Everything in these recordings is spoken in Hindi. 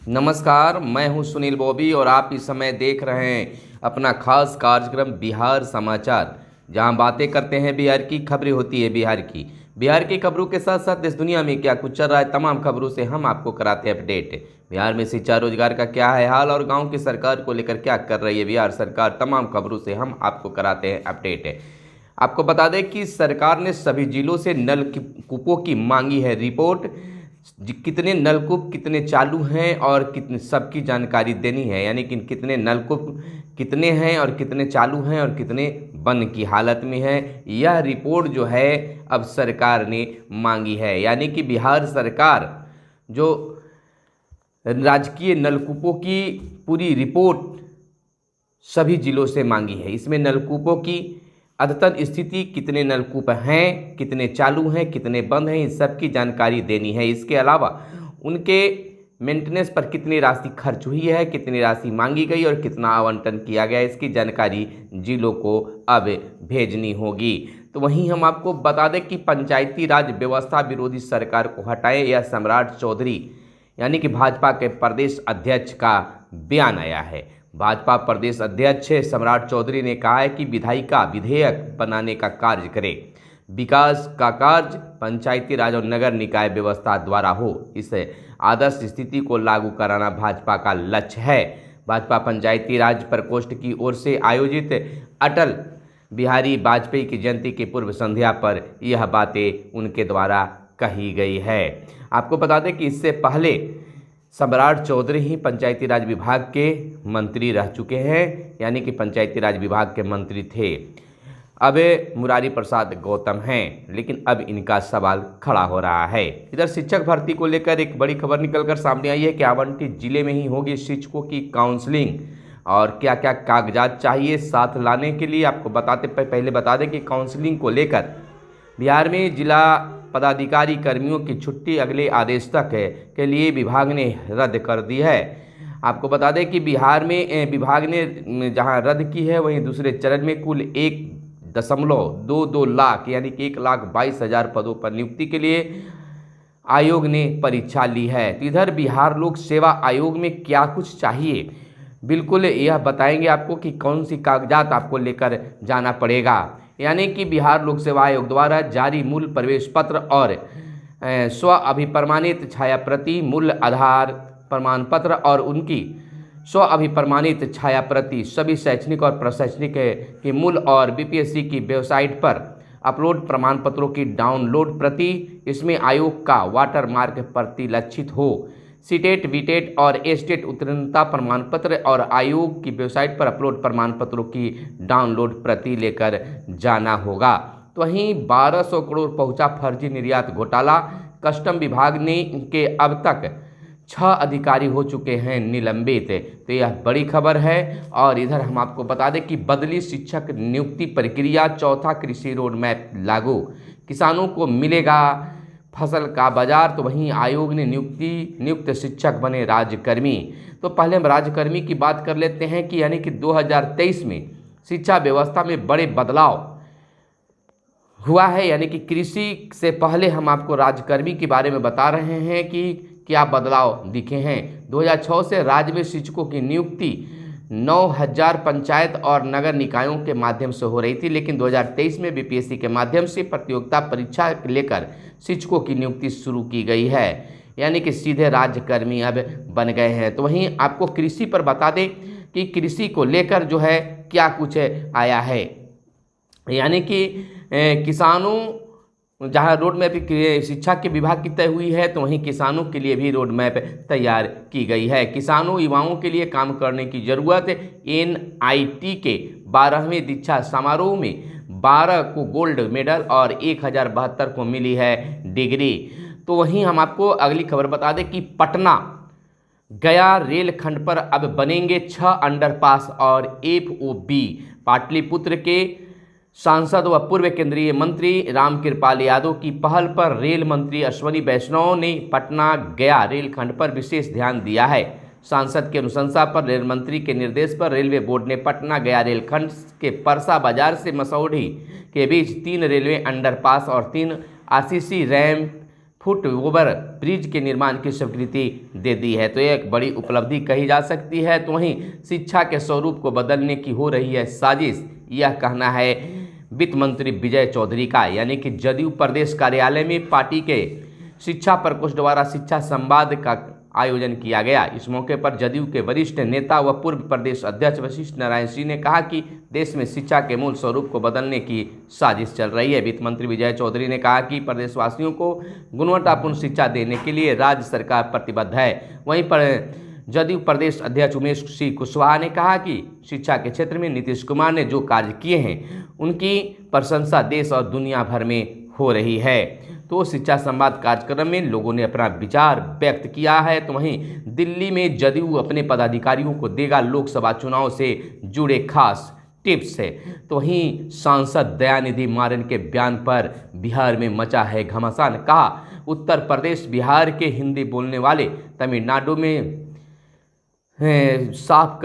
नमस्कार, मैं हूं सुनील बॉबी और आप इस समय देख रहे हैं अपना खास कार्यक्रम बिहार समाचार, जहां बातें करते हैं बिहार की, खबरें होती है बिहार की खबरों के साथ साथ देश दुनिया में क्या कुछ चल रहा है तमाम खबरों से हम आपको कराते हैं अपडेट। बिहार में शिक्षा रोजगार का क्या है हाल और गाँव की सरकार को लेकर क्या कर रही है बिहार सरकार, तमाम खबरों से हम आपको कराते हैं अपडेट। आपको बता दें कि सरकार ने सभी जिलों से नलकूपों की मांगी है रिपोर्ट। कितने नलकूप कितने चालू हैं और कितने सबकी जानकारी देनी है, यानी कि कितने नलकूप कितने हैं और कितने चालू हैं और कितने बंद की हालत में हैं, यह रिपोर्ट जो है अब सरकार ने मांगी है। यानी कि बिहार सरकार जो राजकीय नलकूपों की पूरी रिपोर्ट सभी जिलों से मांगी है। इसमें नलकूपों की अद्यतन स्थिति, कितने नलकूप हैं, कितने चालू हैं, कितने बंद हैं, इन सब की जानकारी देनी है। इसके अलावा उनके मेंटेनेंस पर कितनी राशि खर्च हुई है, कितनी राशि मांगी गई और कितना आवंटन किया गया, इसकी जानकारी जिलों को अब भेजनी होगी। तो वहीं हम आपको बता दें कि पंचायती राज व्यवस्था विरोधी सरकार को हटाएं, यह सम्राट चौधरी यानी कि भाजपा के प्रदेश अध्यक्ष का बयान आया है। भाजपा प्रदेश अध्यक्ष सम्राट चौधरी ने कहा है कि विधायिका विधेयक बनाने का कार्य करे, विकास का कार्य पंचायती राज और नगर निकाय व्यवस्था द्वारा हो, इस आदर्श स्थिति को लागू कराना भाजपा का लक्ष्य है। भाजपा पंचायती राज प्रकोष्ठ की ओर से आयोजित अटल बिहारी वाजपेयी की जयंती की पूर्व संध्या पर यह बातें उनके द्वारा कही गई है। आपको बता दें कि इससे पहले सम्राट चौधरी ही पंचायती राज विभाग के मंत्री रह चुके हैं, यानी कि पंचायती राज विभाग के मंत्री थे। अब मुरारी प्रसाद गौतम हैं, लेकिन अब इनका सवाल खड़ा हो रहा है। इधर शिक्षक भर्ती को लेकर एक बड़ी खबर निकलकर सामने आई है कि आवंटित जिले में ही होगी शिक्षकों की काउंसलिंग और क्या क्या कागजात चाहिए साथ लाने के लिए। आपको पहले बता दें कि काउंसलिंग को लेकर बिहार में जिला पदाधिकारी कर्मियों की छुट्टी अगले आदेश तक के लिए विभाग ने रद्द कर दी है। आपको बता दें कि बिहार में विभाग ने जहां रद्द की है, वहीं दूसरे चरण में कुल 1.22 लाख यानी कि 1,22,000 पदों पर नियुक्ति के लिए आयोग ने परीक्षा ली है। तो इधर बिहार लोक सेवा आयोग में क्या कुछ चाहिए, बिल्कुल यह बताएंगे आपको कि कौन सी कागजात आपको लेकर जाना पड़ेगा। यानी कि बिहार लोक सेवा आयोग द्वारा जारी मूल प्रवेश पत्र और स्व अभिप्रमाणित छाया प्रति, मूल आधार प्रमाण पत्र और उनकी स्व अभिप्रमाणित छाया प्रति सभी शैक्षणिक और प्रशैक्षणिक के मूल और बीपीएससी की वेबसाइट पर अपलोड प्रमाण पत्रों की डाउनलोड प्रति, इसमें आयोग का वाटर मार्क प्रतिलक्षित हो, सीटेट वीटेट और एस्टेट उत्तीर्णता प्रमाण पत्र और आयोग की वेबसाइट पर अपलोड प्रमाण पत्रों की डाउनलोड प्रति लेकर जाना होगा। तो वहीं 1200 करोड़ पहुंचा फर्जी निर्यात घोटाला, कस्टम विभाग ने के अब तक 6 अधिकारी हो चुके हैं निलंबित। तो यह बड़ी खबर है। और इधर हम आपको बता दें कि बदली शिक्षक नियुक्ति प्रक्रिया, चौथा कृषि रोड मैप लागू, किसानों को मिलेगा फसल का बाजार। तो वहीं आयोग ने नियुक्त शिक्षक बने राज्यकर्मी। तो पहले हम राज्यकर्मी की बात कर लेते हैं कि यानी कि 2023 में शिक्षा व्यवस्था में बड़े बदलाव हुआ है। यानी कि कृषि से पहले हम आपको राज्यकर्मी के बारे में बता रहे हैं कि क्या बदलाव दिखे हैं। 2006 से राज्य में शिक्षकों की नियुक्ति 9,000 पंचायत और नगर निकायों के माध्यम से हो रही थी, लेकिन 2023 में बीपीएससी के माध्यम से प्रतियोगिता परीक्षा लेकर शिक्षकों की नियुक्ति शुरू की गई है, यानी कि सीधे राज्यकर्मी अब बन गए हैं। तो वहीं आपको कृषि पर बता दें कि कृषि को लेकर जो है क्या कुछ आया है, यानी कि किसानों जहां रोड मैप शिक्षा के विभाग की तय हुई है, तो वहीं किसानों के लिए भी रोड मैप तैयार की गई है। किसानों युवाओं के लिए काम करने की जरूरत। एनआईटी के 12वें दीक्षा समारोह में 12 को गोल्ड मेडल और 1072 को मिली है डिग्री। तो वहीं हम आपको अगली खबर बता दें कि पटना गया रेल खंड पर अब बनेंगे 6 अंडरपास और FOB। पाटलिपुत्र के सांसद व पूर्व केंद्रीय मंत्री रामकृपाल यादव की पहल पर रेल मंत्री अश्विनी वैष्णव ने पटना गया रेलखंड पर विशेष ध्यान दिया है। सांसद के अनुशंसा पर रेल मंत्री के निर्देश पर रेलवे बोर्ड ने पटना गया रेलखंड के परसा बाजार से मसौढ़ी के बीच 3 रेलवे अंडरपास और 3 RCC ramp foot over bridge के निर्माण की स्वीकृति दे दी है। तो यह एक बड़ी उपलब्धि कही जा सकती है। तो वहीं शिक्षा के स्वरूप को बदलने की हो रही है साजिश, यह कहना है वित्त मंत्री विजय चौधरी का। यानी कि जदयू प्रदेश कार्यालय में पार्टी के शिक्षा प्रकोष्ठ द्वारा शिक्षा संवाद का आयोजन किया गया। इस मौके पर जदयू के वरिष्ठ नेता व पूर्व प्रदेश अध्यक्ष वशिष्ठ नारायण सिंह ने कहा कि देश में शिक्षा के मूल स्वरूप को बदलने की साजिश चल रही है। वित्त मंत्री विजय चौधरी ने कहा कि प्रदेशवासियों को गुणवत्तापूर्ण शिक्षा देने के लिए राज्य सरकार प्रतिबद्ध है। वहीं पर जदयू प्रदेश अध्यक्ष उमेश सिंह कुशवाहा ने कहा कि शिक्षा के क्षेत्र में नीतीश कुमार ने जो कार्य किए हैं उनकी प्रशंसा देश और दुनिया भर में हो रही है। तो शिक्षा संवाद कार्यक्रम में लोगों ने अपना विचार व्यक्त किया है। तो वहीं दिल्ली में जदयू अपने पदाधिकारियों को देगा लोकसभा चुनाव से जुड़े खास टिप्स है। तो वहीं सांसद दयानिधि मारन के बयान पर बिहार में मचा है घमासान। कहा उत्तर प्रदेश बिहार के हिंदी बोलने वाले तमिलनाडु में साफ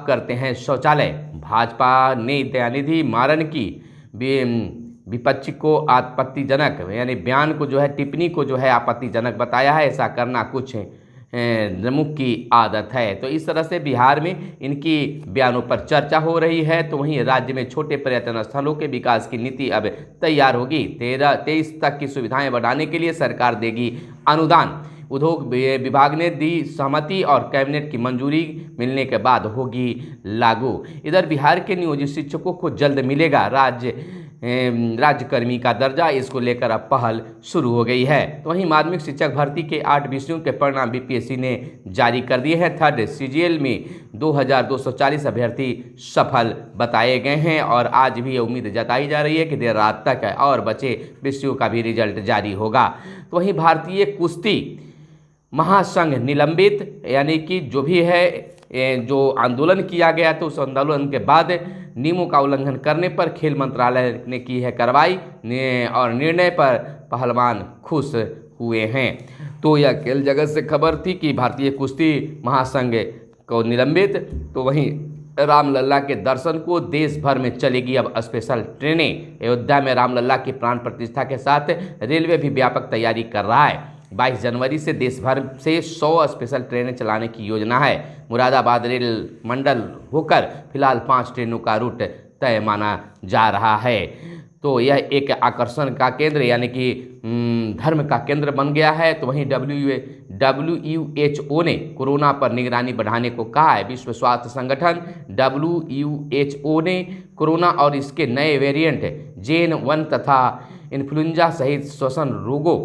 करते हैं शौचालय। भाजपा ने दयानिधि मारन की विपक्ष को आपत्तिजनक यानी बयान को जो है टिप्पणी को जो है आपत्तिजनक बताया है। ऐसा करना कुछ प्रमुख की आदत है। तो इस तरह से बिहार में इनकी बयानों पर चर्चा हो रही है। तो वहीं राज्य में छोटे पर्यटन स्थलों के विकास की नीति अब तैयार होगी। 13-23 तक की सुविधाएं बढ़ाने के लिए सरकार देगी अनुदान। उद्योग विभाग ने दी सहमति और कैबिनेट की मंजूरी मिलने के बाद होगी लागू। इधर बिहार के नियोजित शिक्षकों को जल्द मिलेगा राज्यकर्मी का दर्जा। इसको लेकर अब पहल शुरू हो गई है। तो वहीं माध्यमिक शिक्षक भर्ती के 8 विषयों के परिणाम बीपीएससी ने जारी कर दिए हैं। थर्ड सीजीएल में 2240 अभ्यर्थी सफल बताए गए हैं और आज भी ये उम्मीद जताई जा रही है कि देर रात तक और बचे विषयों का भी रिजल्ट जारी होगा। तो वहीं भारतीय कुश्ती महासंघ निलंबित, यानी कि जो भी है जो आंदोलन किया गया तो उस आंदोलन के बाद नियमों का उल्लंघन करने पर खेल मंत्रालय ने की है कार्रवाई और निर्णय पर पहलवान खुश हुए हैं। तो यह खेल जगत से खबर थी कि भारतीय कुश्ती महासंघ को निलंबित। तो वहीं रामलला के दर्शन को देश भर में चलेगी अब स्पेशल ट्रेनें। अयोध्या में रामलला की प्राण प्रतिष्ठा के साथ रेलवे भी व्यापक तैयारी कर रहा है। 22 जनवरी से देश भर से 100 स्पेशल ट्रेनें चलाने की योजना है। मुरादाबाद रेल मंडल होकर फिलहाल 5 ट्रेनों का रूट तय माना जा रहा है। तो यह एक आकर्षण का केंद्र यानी कि धर्म का केंद्र बन गया है। तो वहीं WHO ने कोरोना पर निगरानी बढ़ाने को कहा है। विश्व स्वास्थ्य संगठन WHO ने कोरोना और इसके नए वेरिएंट JN.1 तथा इन्फ्लुएंजा सहित श्वसन रोगों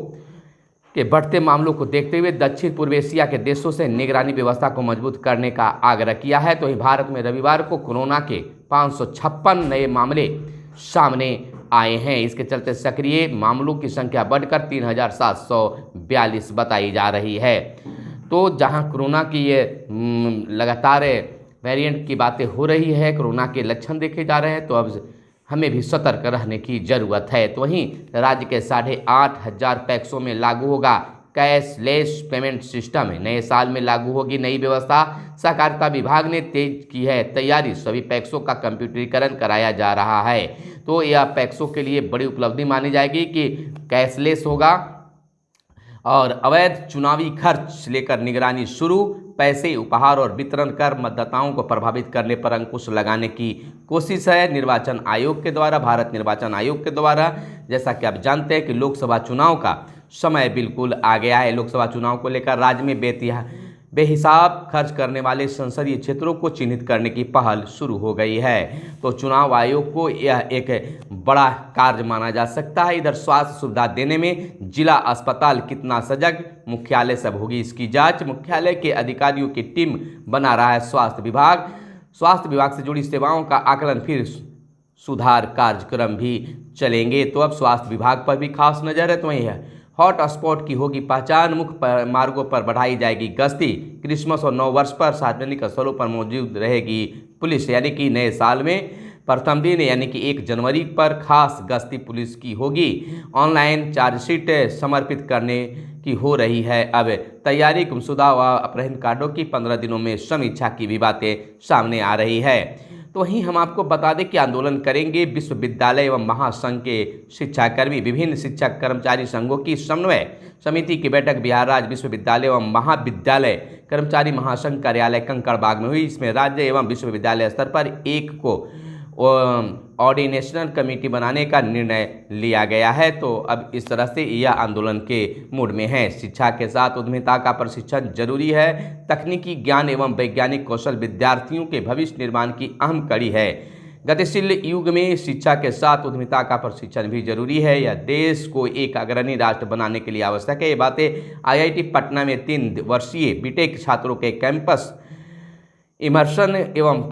के बढ़ते मामलों को देखते हुए दक्षिण पूर्व एशिया के देशों से निगरानी व्यवस्था को मजबूत करने का आग्रह किया है। तो भारत में रविवार को कोरोना के 556 नए मामले सामने आए हैं। इसके चलते सक्रिय मामलों की संख्या बढ़कर 3742 बताई जा रही है। तो जहां कोरोना की ये लगातार वेरिएंट की बातें हो रही है, कोरोना के लक्षण देखे जा रहे हैं, तो अब हमें भी सतर्क रहने की ज़रूरत है। तो वहीं राज्य के 8500 पैक्सों में लागू होगा कैशलेस पेमेंट सिस्टम। नए साल में लागू होगी नई व्यवस्था। सहकारिता विभाग ने तेज की है तैयारी। सभी पैक्सों का कंप्यूटरीकरण कराया जा रहा है। तो यह पैक्सों के लिए बड़ी उपलब्धि मानी जाएगी कि कैशलेस होगा और अवैध चुनावी खर्च लेकर निगरानी शुरू। पैसे, उपहार और वितरण कर मतदाताओं को प्रभावित करने पर अंकुश लगाने की कोशिश है निर्वाचन आयोग के द्वारा, भारत निर्वाचन आयोग के द्वारा। जैसा कि आप जानते हैं कि लोकसभा चुनाव का समय बिल्कुल आ गया है। लोकसभा चुनाव को लेकर राज्य में बेहिसाब खर्च करने वाले संसदीय क्षेत्रों को चिन्हित करने की पहल शुरू हो गई है। तो चुनाव आयोग को यह एक बड़ा कार्य माना जा सकता है। इधर स्वास्थ्य सुविधा देने में जिला अस्पताल कितना सजग, मुख्यालय से होगी इसकी जांच। मुख्यालय के अधिकारियों की टीम बना रहा है स्वास्थ्य विभाग। स्वास्थ्य विभाग से जुड़ी सेवाओं का आकलन, फिर सुधार कार्यक्रम भी चलेंगे। तो अब स्वास्थ्य विभाग पर भी खास नजर है। तो वही है हॉट स्पॉट की होगी पहचान, मुख्य मार्गों पर बढ़ाई जाएगी गश्ती। क्रिसमस और नव वर्ष पर सार्वजनिक स्थलों पर मौजूद रहेगी पुलिस। यानी कि नए साल में प्रथम दिन यानी कि 1 जनवरी पर खास गश्ती पुलिस की होगी। ऑनलाइन चार्जशीट समर्पित करने की हो रही है अब तैयारी। गुमशुदा व अपहरण कांडों की 15 दिनों में समीक्षा की भी बातें सामने आ रही है। तो वहीं हम आपको बता दें कि आंदोलन करेंगे विश्वविद्यालय एवं महासंघ के शिक्षाकर्मी। विभिन्न शिक्षक कर्मचारी संघों की समन्वय समिति की बैठक बिहार राज्य विश्वविद्यालय एवं महाविद्यालय कर्मचारी महासंघ कार्यालय कंकड़बाग में हुई। इसमें राज्य एवं विश्वविद्यालय स्तर पर एक को ऑर्डिनेशनल कमेटी बनाने का निर्णय लिया गया है। तो अब इस तरह से यह आंदोलन के मूड में है। शिक्षा के साथ उद्यमिता का प्रशिक्षण जरूरी है। तकनीकी ज्ञान एवं वैज्ञानिक कौशल विद्यार्थियों के भविष्य निर्माण की अहम कड़ी है। गतिशील युग में शिक्षा के साथ उद्यमिता का प्रशिक्षण भी जरूरी है। यह देश को एक अग्रणी राष्ट्र बनाने के लिए आवश्यक है। ये बातें IIT पटना में 3 वर्षीय बीटेक छात्रों के कैंपस इमर्शन एवं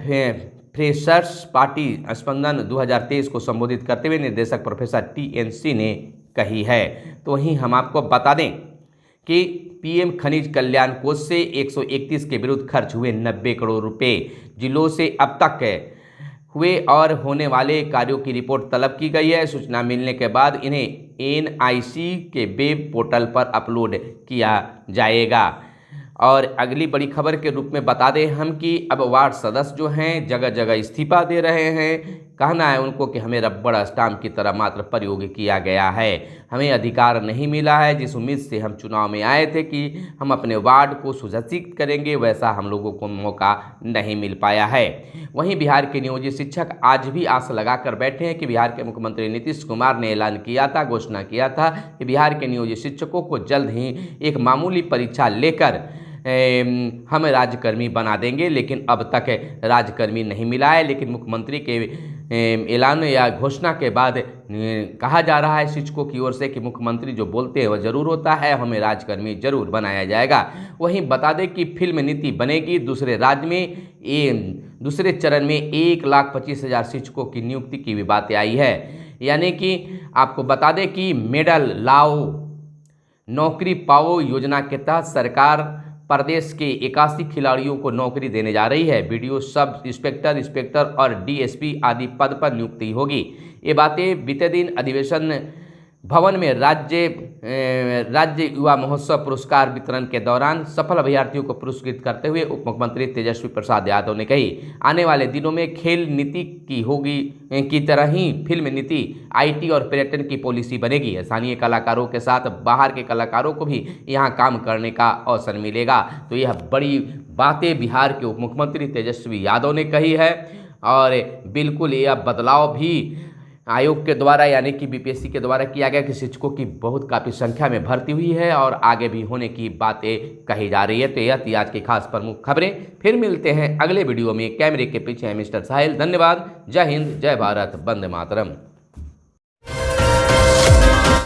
फ्रेशर्स पार्टी स्पंदन 2023 को संबोधित करते हुए निर्देशक प्रोफेसर TNC ने कही है। तो वहीं हम आपको बता दें कि PM खनिज कल्याण कोष से 131 के विरुद्ध खर्च हुए 90 करोड़ रुपए। जिलों से अब तक हुए और होने वाले कार्यों की रिपोर्ट तलब की गई है। सूचना मिलने के बाद इन्हें NIC के वेब पोर्टल पर अपलोड किया जाएगा। और अगली बड़ी खबर के रूप में बता दें हम कि अब वार्ड सदस्य जो हैं जगह जगह इस्तीफा दे रहे हैं। कहना है उनको कि हमें रबड़ स्टाम्प की तरह मात्र प्रयोग किया गया है, हमें अधिकार नहीं मिला है। जिस उम्मीद से हम चुनाव में आए थे कि हम अपने वार्ड को सुशासित करेंगे, वैसा हम लोगों को मौका नहीं मिल पाया है। वहीं बिहार के नियोजित शिक्षक आज भी आस लगाकर बैठे हैं कि बिहार के मुख्यमंत्री नीतीश कुमार ने ऐलान किया था, घोषणा किया था कि बिहार के नियोजित शिक्षकों को जल्द ही एक मामूली परीक्षा लेकर हम राज्यकर्मी बना देंगे। लेकिन अब तक राज्यकर्मी नहीं मिला है। लेकिन मुख्यमंत्री के ऐलान या घोषणा के बाद कहा जा रहा है शिक्षकों की ओर से कि मुख्यमंत्री जो बोलते हैं वह जरूर होता है, हमें राज्यकर्मी जरूर बनाया जाएगा। वहीं बता दें कि फिल्म नीति बनेगी दूसरे राज्य में। दूसरे चरण में 1,25,000 शिक्षकों की नियुक्ति की भी बातें आई है। यानी कि आपको बता दें कि मेडल लाओ नौकरी पाओ योजना के तहत सरकार प्रदेश के 81 खिलाड़ियों को नौकरी देने जा रही है। BDO, सब इंस्पेक्टर और DSP आदि पद पर नियुक्ति होगी। ये बातें बीते दिन अधिवेशन भवन में राज्य युवा महोत्सव पुरस्कार वितरण के दौरान सफल अभ्यर्थियों को पुरस्कृत करते हुए उप मुख्यमंत्री तेजस्वी प्रसाद यादव ने कही। आने वाले दिनों में खेल नीति की तरह ही फिल्म नीति, IT और पर्यटन की पॉलिसी बनेगी। स्थानीय कलाकारों के साथ बाहर के कलाकारों को भी यहाँ काम करने का अवसर मिलेगा। तो यह बड़ी बातें बिहार के उप मुख्यमंत्री तेजस्वी यादव ने कही है। और बिल्कुल यह बदलाव भी आयोग के द्वारा यानी कि BPSC के द्वारा किया गया कि शिक्षकों की बहुत काफ़ी संख्या में भर्ती हुई है और आगे भी होने की बातें कही जा रही है। तो यह थी आज की खास प्रमुख खबरें। फिर मिलते हैं अगले वीडियो में। कैमरे के पीछे है मिस्टर साहिल। धन्यवाद। जय हिंद, जय भारत, वंदे मातरम।